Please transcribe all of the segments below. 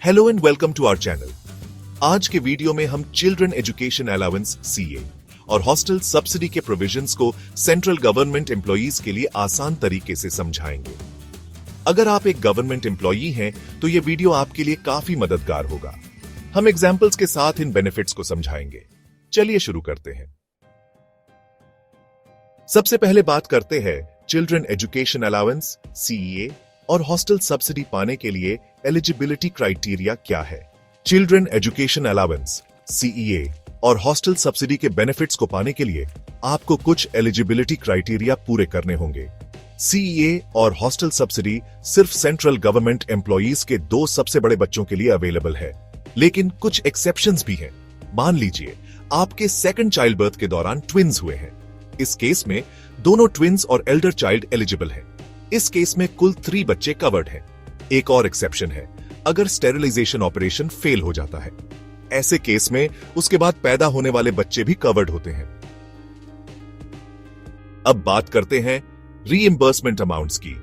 Hello and welcome to our channel. आज के video में हम चिल्ड्रन एजुकेशन अलाउंस सीए और हॉस्टल सब्सिडी के प्रोविजंस को सेंट्रल गवर्नमेंट एम्प्लॉइज के लिए आसान तरीके से समझाएंगे। अगर आप एक गवर्नमेंट एम्प्लॉई हैं तो यह वीडियो आपके लिए काफी मददगार होगा। हम एग्जाम्पल्स के साथ इन बेनिफिट्स को समझाएंगे। चलिए शुरू करते हैं। सबसे पहले बात करते हैं चिल्ड्रन एजुकेशन अलाउंस सीईए और हॉस्टल सब्सिडी पाने के लिए एलिजिबिलिटी क्राइटेरिया क्या है। चिल्ड्रन एजुकेशन अलाउंस सीईए और हॉस्टल सब्सिडी के बेनिफिट्स को पाने के लिए आपको कुछ एलिजिबिलिटी क्राइटेरिया पूरे करने होंगे। सीईए और हॉस्टल सब्सिडी सिर्फ सेंट्रल गवर्नमेंट एम्प्लॉइज के 2 सबसे बड़े बच्चों के लिए अवेलेबल है, लेकिन कुछ एक्सेप्शंस भी हैं। मान लीजिए आपके सेकंड चाइल्ड बर्थ के दौरान ट्विन्स हुए हैं। इस केस में दोनों ट्विन्स और एल्डर चाइल्ड एलिजिबल हैं। इस केस में कुल 3 बच्चे कवर्ड हैं। एक और एक्सेप्शन है, अगर स्टेरिलाइजेशन ऑपरेशन फेल हो जाता है। ऐसे केस में उसके बाद पैदा होने वाले बच्चे भी कवर्ड होते हैं। अब बात करते हैं रीइंबर्समेंट अमाउंट्स की।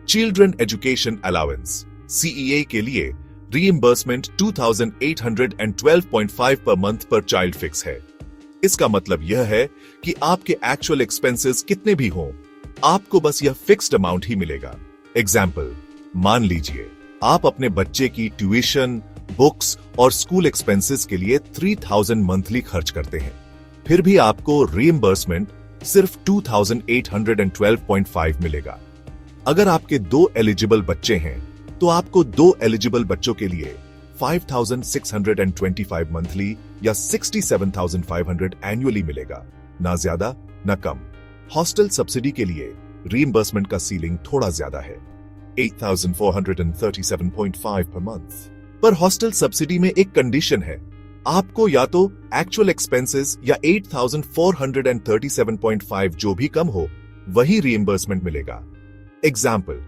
चिल्ड्रन एजुकेशन अलाउंस सीईए के लिए रीइंबर्समेंट 2812.5 पर मंथ पर चाइल्ड फिक्स है। इसका मतलब यह है कि आपके एक्चुअल एक्सपेंसेस कितने भी हों, आपको बस यह फिक्स्ड अमाउंट ही मिलेगा। एग्जाम्पल, मान लीजिए आप अपने बच्चे की ट्यूशन, बुक्स और स्कूल एक्सपेंसेस के लिए 3000 मंथली खर्च करते हैं, फिर भी आपको रीइंबर्समेंट सिर्फ 2812.5 मिलेगा। अगर आपके 2 एलिजिबल बच्चे हैं तो आपको 2 एलिजिबल बच्चों के लिए 5625 मंथली या 67,500 एनुअली मिलेगा, ना ज्यादा ना कम। हॉस्टल सब्सिडी के लिए रीइंबर्समेंट का सीलिंग थोड़ा ज्यादा है, 8437.5 पर मंथ। पर हॉस्टल सब्सिडी में एक कंडीशन है, आपको या तो एक्चुअल एक्सपेंसेस या 8437.5 जो भी कम हो वही रीइंबर्समेंट मिलेगा। एग्जाम्पल,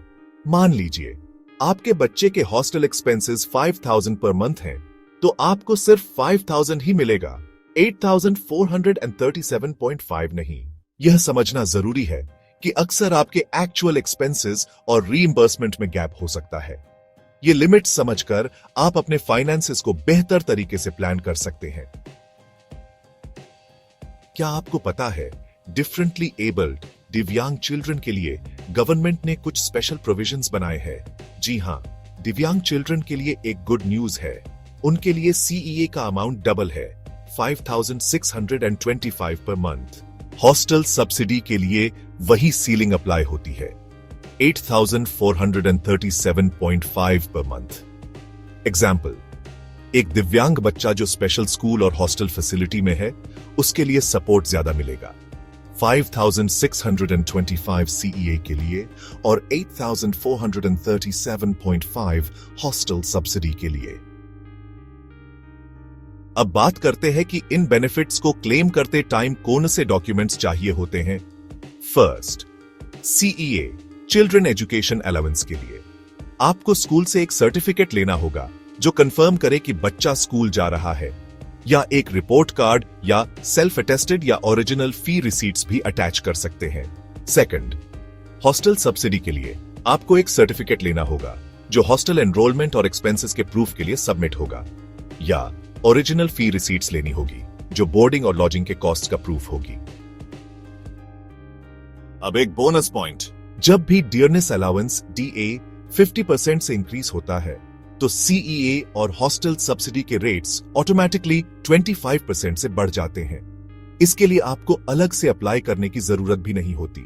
मान लीजिए आपके बच्चे के हॉस्टल एक्सपेंसेस 5000 पर मंथ हैं, तो आपको सिर्फ 5000 ही मिलेगा, 8437.5 नहीं। यह समझना जरूरी है कि अक्सर आपके एक्चुअल एक्सपेंसेस और रीइंबर्समेंट में गैप हो सकता है। ये लिमिट समझकर आप अपने फाइनेंसेस को बेहतर तरीके से प्लान कर सकते हैं। क्या आपको पता है डिफरेंटली एबल्ड दिव्यांग चिल्ड्रन के लिए गवर्नमेंट ने कुछ स्पेशल प्रोविजंस बनाए हैं? जी हां, दिव्यांग चिल्ड्रन के लिए एक गुड न्यूज है। उनके लिए सीईए का अमाउंट डबल है, 5625 पर मंथ। हॉस्टल सब्सिडी के लिए वही सीलिंग अप्लाई होती है, 8437.5 पर मंथ। एग्जाम्पल, एक दिव्यांग बच्चा जो स्पेशल स्कूल और हॉस्टल फैसिलिटी में है, उसके लिए सपोर्ट ज्यादा मिलेगा, 5625 सीईए के लिए और 8437.5 हॉस्टल सब्सिडी के लिए। अब बात करते हैं कि इन बेनिफिट्स को क्लेम करते टाइम कौन से डॉक्यूमेंट्स चाहिए होते हैं। First, CEA children education allowance के लिए आपको स्कूल से एक सर्टिफिकेट लेना होगा जो कंफर्म करे कि बच्चा स्कूल जा रहा है, या एक रिपोर्ट कार्ड या सेल्फ अटेस्टेड या ओरिजिनल फी रिसीट्स भी अटैच कर सकते हैं। सेकंड, हॉस्टल सब्सिडी के लिए आपको एक सर्टिफिकेट लेना होगा जो हॉस्टल एनरोलमेंट और एक्सपेंसेस के प्रूफ के लिए सबमिट होगा, या ओरिजिनल फी रिसीट्स लेनी होगी जो बोर्डिंग और लॉजिंग के कॉस्ट का प्रूफ होगी। अब एक बोनस पॉइंट, जब भी डियरनेस अलाउंस डीए 50% से इंक्रीज होता है तो सीईए और हॉस्टल सब्सिडी के रेट्स ऑटोमेटिकली 25% से बढ़ जाते हैं। इसके लिए आपको अलग से अप्लाई करने की जरूरत भी नहीं होती।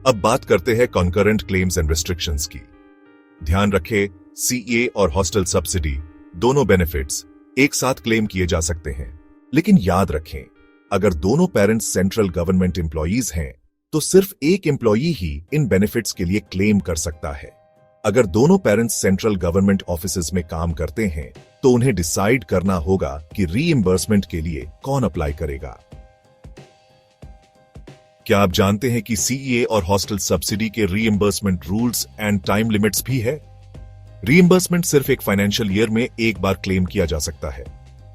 अब बात करते हैं कॉन्करेंट क्लेम्स एंड रिस्ट्रिक्शंस की। ध्यान रखें, सीईए और हॉस्टल सब्सिडी दोनों बेनिफिट्स एक साथ क्लेम किए जा सकते हैं, लेकिन याद रखें, अगर दोनों पेरेंट्स सेंट्रल गवर्नमेंट एम्प्लॉइज हैं तो सिर्फ एक एम्प्लॉई ही इन बेनिफिट्स के लिए क्लेम कर सकता है। अगर दोनों पेरेंट्स सेंट्रल गवर्नमेंट ऑफिसेज में काम करते हैं तो उन्हें डिसाइड करना होगा कि रीइंबर्समेंट के लिए कौन अप्लाई करेगा। क्या आप जानते हैं कि सीईए और हॉस्टल सब्सिडी के reimbursement rules and time limits भी है? रीइंबर्समेंट सिर्फ एक फाइनेंशियल ईयर में एक बार क्लेम किया जा सकता है,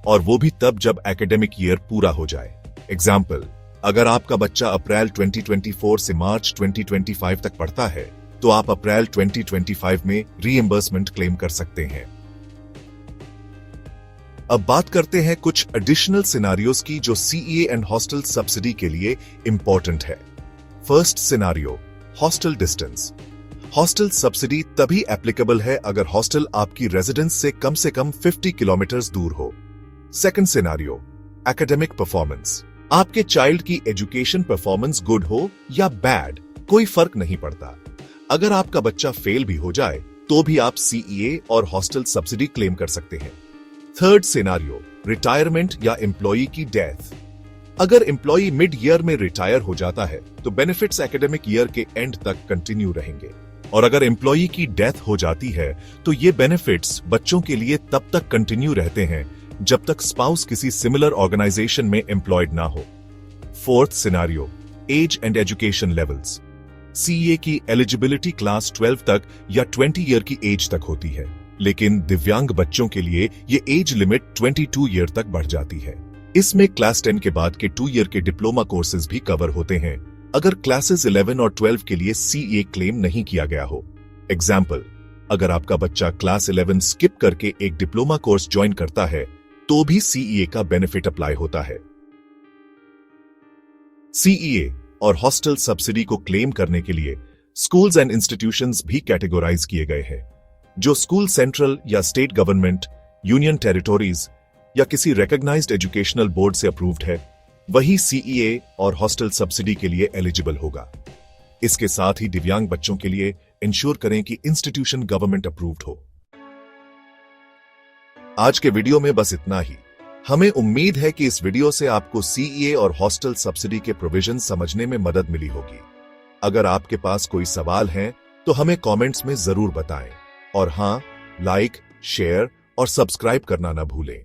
और वो भी तब जब एकेडमिक ईयर पूरा हो जाए। एग्जाम्पल, अगर आपका बच्चा अप्रैल 2024 से मार्च 2025 तक पढ़ता है तो आप अप्रैल 2025 में रीएम्बर्समेंट क्लेम कर सकते हैं। अब बात करते हैं कुछ एडिशनल सिनारियोज की जो सीईए एंड हॉस्टल सब्सिडी के लिए इंपॉर्टेंट है। First scenario, hostel distance. Hostel subsidy तभी एप्लीकेबल है अगर हॉस्टल आपकी रेजिडेंस से कम 50 किलोमीटर दूर हो। Second scenario, academic performance. आपके चाइल्ड की एजुकेशन परफॉर्मेंस गुड हो या बैड, कोई फर्क नहीं पड़ता। अगर आपका बच्चा फेल भी हो जाए तो भी आप सीईए और हॉस्टल सब्सिडी क्लेम कर सकते हैं। थर्ड सिनारियो, रिटायरमेंट या एम्प्लॉई की डेथ। अगर एम्प्लॉई मिड ईयर में रिटायर हो जाता है तो बेनिफिट्स एकेडमिक ईयर के एंड तक कंटिन्यू रहेंगे, और अगर एम्प्लॉई की डेथ हो जाती है तो ये बेनिफिट्स बच्चों के लिए तब तक कंटिन्यू रहते हैं जब तक स्पाउस किसी सिमिलर ऑर्गेनाइजेशन में एम्प्लॉयड ना हो। Fourth scenario, age and education levels. CA की एलिजिबिलिटी क्लास 12 तक या 20 ईयर की एज तक होती है, लेकिन दिव्यांग बच्चों के लिए ये एज लिमिट 22 ईयर तक बढ़ जाती है। इसमें क्लास 10 के बाद के 2 ईयर के डिप्लोमा कोर्सेज भी कवर होते हैं अगर क्लासेस 11 और 12 के लिए सीए क्लेम नहीं किया गया हो। एग्जाम्पल, अगर आपका बच्चा क्लास 11 स्किप करके एक डिप्लोमा कोर्स ज्वाइन करता है तो भी सीईए का बेनिफिट अप्लाई होता है। सीईए और हॉस्टल सब्सिडी को क्लेम करने के लिए स्कूल्स एंड इंस्टीट्यूशंस भी कैटेगराइज किए गए हैं। जो स्कूल सेंट्रल या स्टेट गवर्नमेंट, यूनियन टेरिटोरीज या किसी रिकॉग्नाइज्ड एजुकेशनल बोर्ड से अप्रूव्ड है, वही सीईए और हॉस्टल सब्सिडी के लिए एलिजिबल होगा। इसके साथ ही दिव्यांग बच्चों के लिए इंश्योर करें कि इंस्टीट्यूशन गवर्नमेंट अप्रूव्ड हो। आज के वीडियो में बस इतना ही। हमें उम्मीद है कि इस वीडियो से आपको सीईए और हॉस्टल सब्सिडी के प्रोविजन समझने में मदद मिली होगी। अगर आपके पास कोई सवाल हैं तो हमें कमेंट्स में जरूर बताएं, और हां, लाइक, शेयर और सब्सक्राइब करना ना भूलें।